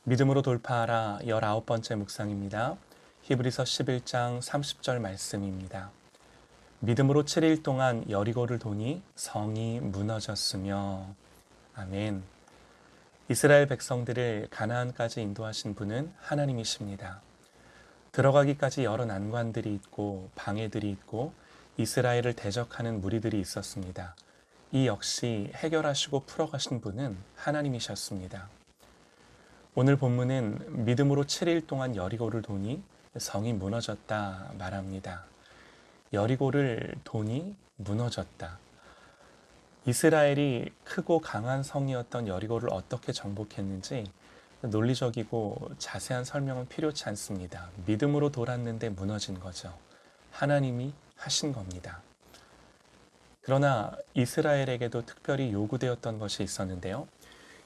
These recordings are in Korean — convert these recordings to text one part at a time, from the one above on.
믿음으로 돌파하라 19번째 묵상입니다. 히브리서 11장 30절 말씀입니다. 믿음으로 7일 동안 여리고를 도니 성이 무너졌으며. 아멘. 이스라엘 백성들을 가나안까지 인도하신 분은 하나님이십니다. 들어가기까지 여러 난관들이 있고 방해들이 있고 이스라엘을 대적하는 무리들이 있었습니다. 이 역시 해결하시고 풀어가신 분은 하나님이셨습니다. 오늘 본문은 믿음으로 7일 동안 여리고를 도니 성이 무너졌다 말합니다. 여리고를 도니 무너졌다. 이스라엘이 크고 강한 성이었던 여리고를 어떻게 정복했는지 논리적이고 자세한 설명은 필요치 않습니다. 믿음으로 돌았는데 무너진 거죠. 하나님이 하신 겁니다. 그러나 이스라엘에게도 특별히 요구되었던 것이 있었는데요.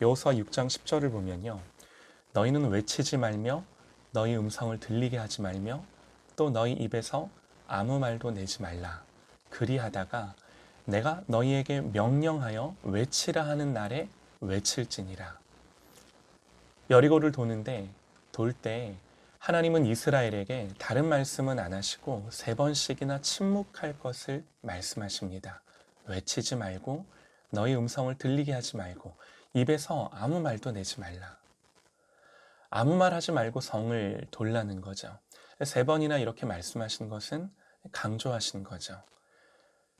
여호수아 6장 10절을 보면요. 너희는 외치지 말며 너희 음성을 들리게 하지 말며 또 너희 입에서 아무 말도 내지 말라. 그리하다가 내가 너희에게 명령하여 외치라 하는 날에 외칠지니라. 여리고를 도는데 돌 때 하나님은 이스라엘에게 다른 말씀은 안 하시고 3번씩이나 침묵할 것을 말씀하십니다. 외치지 말고 너희 음성을 들리게 하지 말고 입에서 아무 말도 내지 말라. 아무 말 하지 말고 성을 돌라는 거죠. 3번이나 이렇게 말씀하신 것은 강조하신 거죠.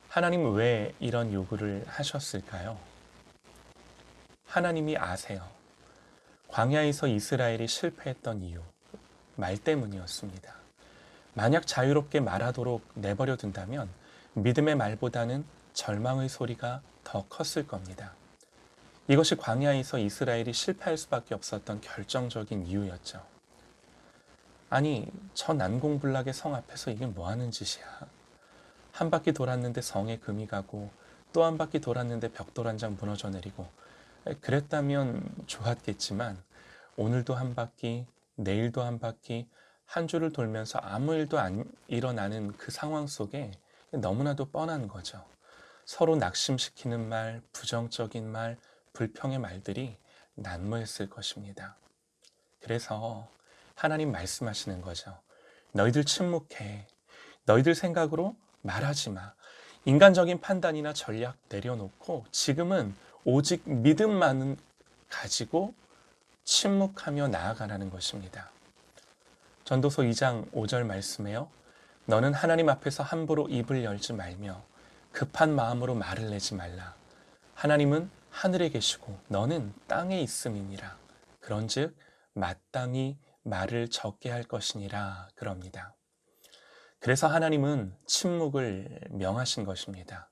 하나님은 왜 이런 요구를 하셨을까요? 하나님이 아세요. 광야에서 이스라엘이 실패했던 이유, 말 때문이었습니다. 만약 자유롭게 말하도록 내버려 둔다면 믿음의 말보다는 절망의 소리가 더 컸을 겁니다. 이것이 광야에서 이스라엘이 실패할 수밖에 없었던 결정적인 이유였죠. 아니, 저 난공불락의 성 앞에서 이게 뭐 하는 짓이야? 한 바퀴 돌았는데 성에 금이 가고 또 한 바퀴 돌았는데 벽돌 한 장 무너져 내리고 그랬다면 좋았겠지만 오늘도 한 바퀴, 내일도 한 바퀴, 한 주를 돌면서 아무 일도 안 일어나는 그 상황 속에 너무나도 뻔한 거죠. 서로 낙심시키는 말, 부정적인 말, 불평의 말들이 난무했을 것입니다. 그래서 하나님 말씀하시는 거죠. 너희들 침묵해. 너희들 생각으로 말하지 마. 인간적인 판단이나 전략 내려놓고 지금은 오직 믿음만은 가지고 침묵하며 나아가라는 것입니다. 전도서 2장 5절 말씀에요. 너는 하나님 앞에서 함부로 입을 열지 말며 급한 마음으로 말을 내지 말라. 하나님은 하늘에 계시고 너는 땅에 있음이니라. 그런즉 마땅히 말을 적게 할 것이니라 그럽니다. 그래서 하나님은 침묵을 명하신 것입니다.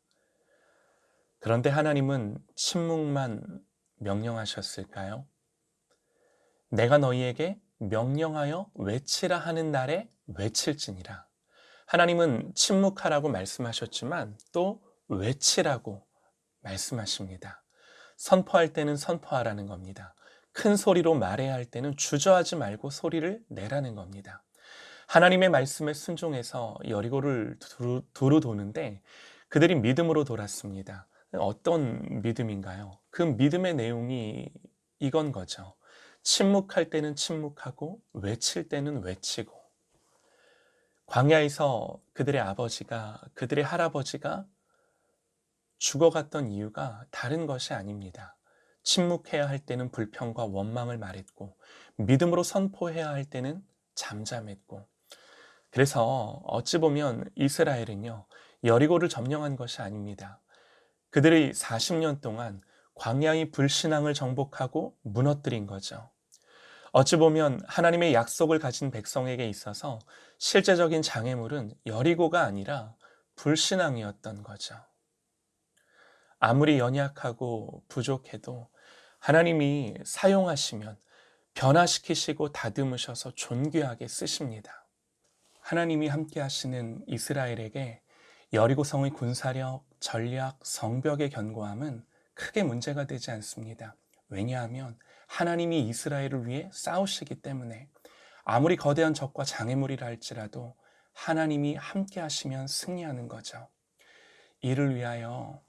그런데 하나님은 침묵만 명령하셨을까요? 내가 너희에게 명령하여 외치라 하는 날에 외칠지니라. 하나님은 침묵하라고 말씀하셨지만 또 외치라고 말씀하십니다. 선포할 때는 선포하라는 겁니다. 큰 소리로 말해야 할 때는 주저하지 말고 소리를 내라는 겁니다. 하나님의 말씀에 순종해서 여리고를 두루 도는데 그들이 믿음으로 돌았습니다. 어떤 믿음인가요? 그 믿음의 내용이 이건 거죠. 침묵할 때는 침묵하고 외칠 때는 외치고. 광야에서 그들의 아버지가, 그들의 할아버지가 죽어갔던 이유가 다른 것이 아닙니다. 침묵해야 할 때는 불평과 원망을 말했고 믿음으로 선포해야 할 때는 잠잠했고. 그래서 어찌 보면 이스라엘은요, 여리고를 점령한 것이 아닙니다. 그들이 40년 동안 광야의 불신앙을 정복하고 무너뜨린 거죠. 어찌 보면 하나님의 약속을 가진 백성에게 있어서 실제적인 장애물은 여리고가 아니라 불신앙이었던 거죠. 아무리 연약하고 부족해도 하나님이 사용하시면 변화시키시고 다듬으셔서 존귀하게 쓰십니다. 하나님이 함께 하시는 이스라엘에게 여리고성의 군사력, 전략, 성벽의 견고함은 크게 문제가 되지 않습니다. 왜냐하면 하나님이 이스라엘을 위해 싸우시기 때문에 아무리 거대한 적과 장애물이라 할지라도 하나님이 함께 하시면 승리하는 거죠. 이를 위하여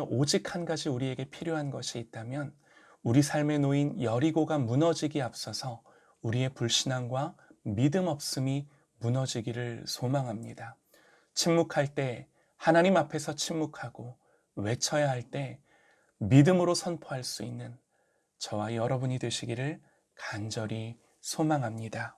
오직 한 가지 우리에게 필요한 것이 있다면 우리 삶에 놓인 여리고가 무너지기 앞서서 우리의 불신앙과 믿음 없음이 무너지기를 소망합니다. 침묵할 때 하나님 앞에서 침묵하고 외쳐야 할 때 믿음으로 선포할 수 있는 저와 여러분이 되시기를 간절히 소망합니다.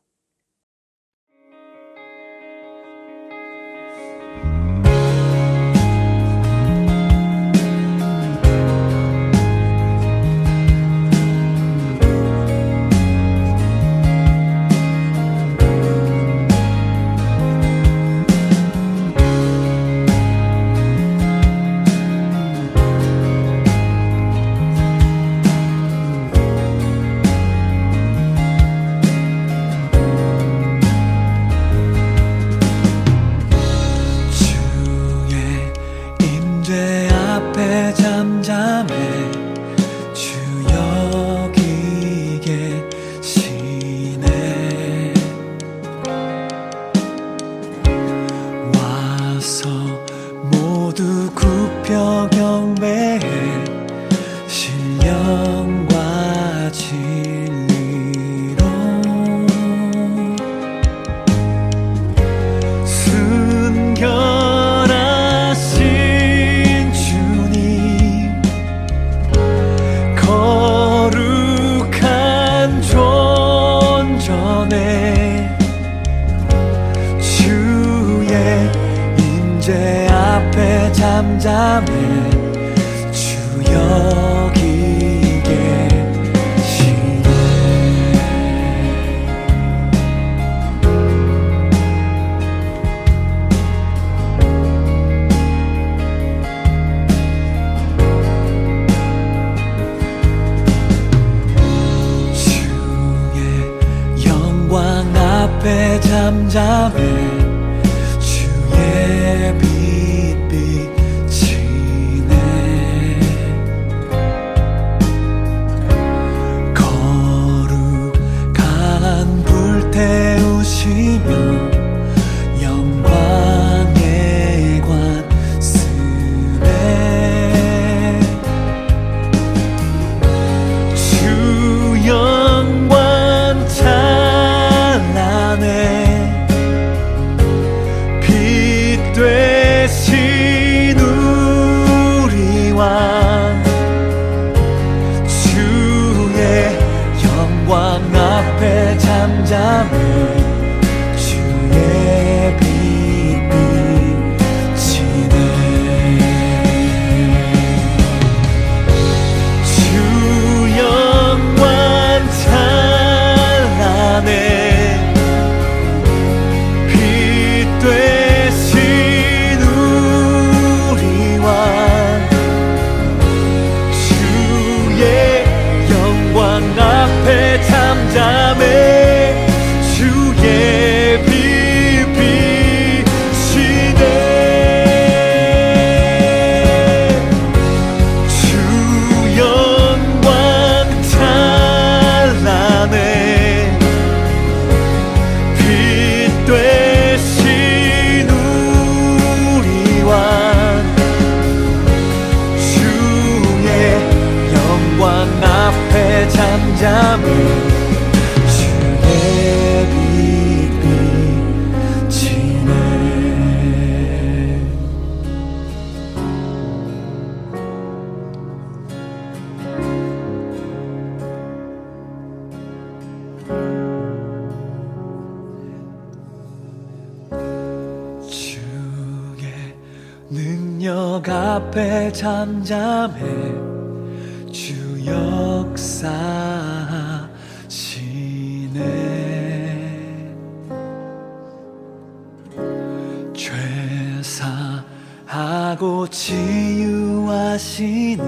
잠잠해 주 여기 계시네. 주의 영광 앞에 잠잠해 주의 빛 태우시며 영광의 관습에 주 영광 찬란해 빛 되신 우리 왕 주의 영광 앞에 잠잠해 주의 빛 비치네. 주 영광 찬란해 빛 되신 우리 왕 주의 영광 앞에 잠잠해 주의 빛 비치네. 주 영광 찬란해 빛 되신 우리 왕 주의 영광 앞에 잠잠해 능력 앞에 잠잠해 주 역사하시네. 죄사하고 치유하시는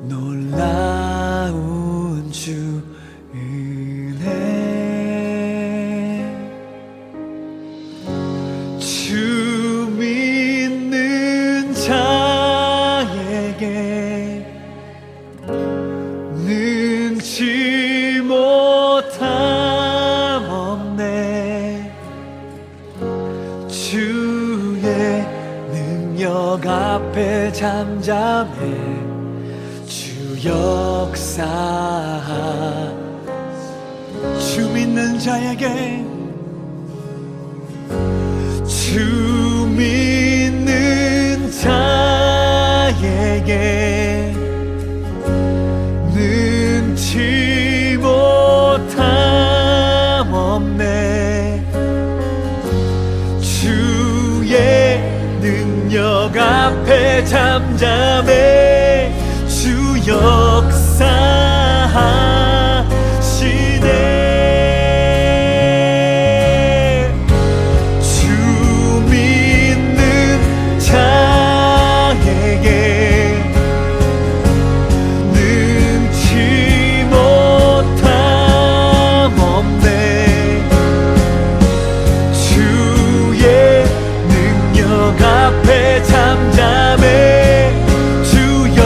놀라운 주 은혜. 주 믿는 자에게 능치 못함 없네. 주의 능력 앞에 잠잠해 주 역사 주 믿는 자에게 주 믿는 자에게 능치 못함 없네 주의 능력 앞에 잠잠해 주 역사하시네 주 믿는 자에게 능치 못함 없네 주의 능력 앞에 잠잠해 주여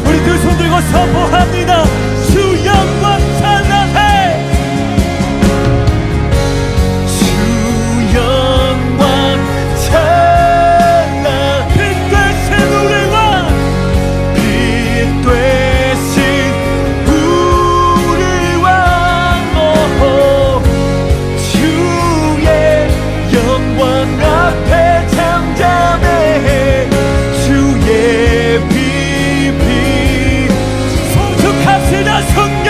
우리 두 손 들고 선포합니다 주 영광 찬양해 주 영광 찬양 빛 되신 우리 왕 빛 되신 우리 왕 주의 영광 앞에 잠잠해 주의 빛 성숙합시다 성령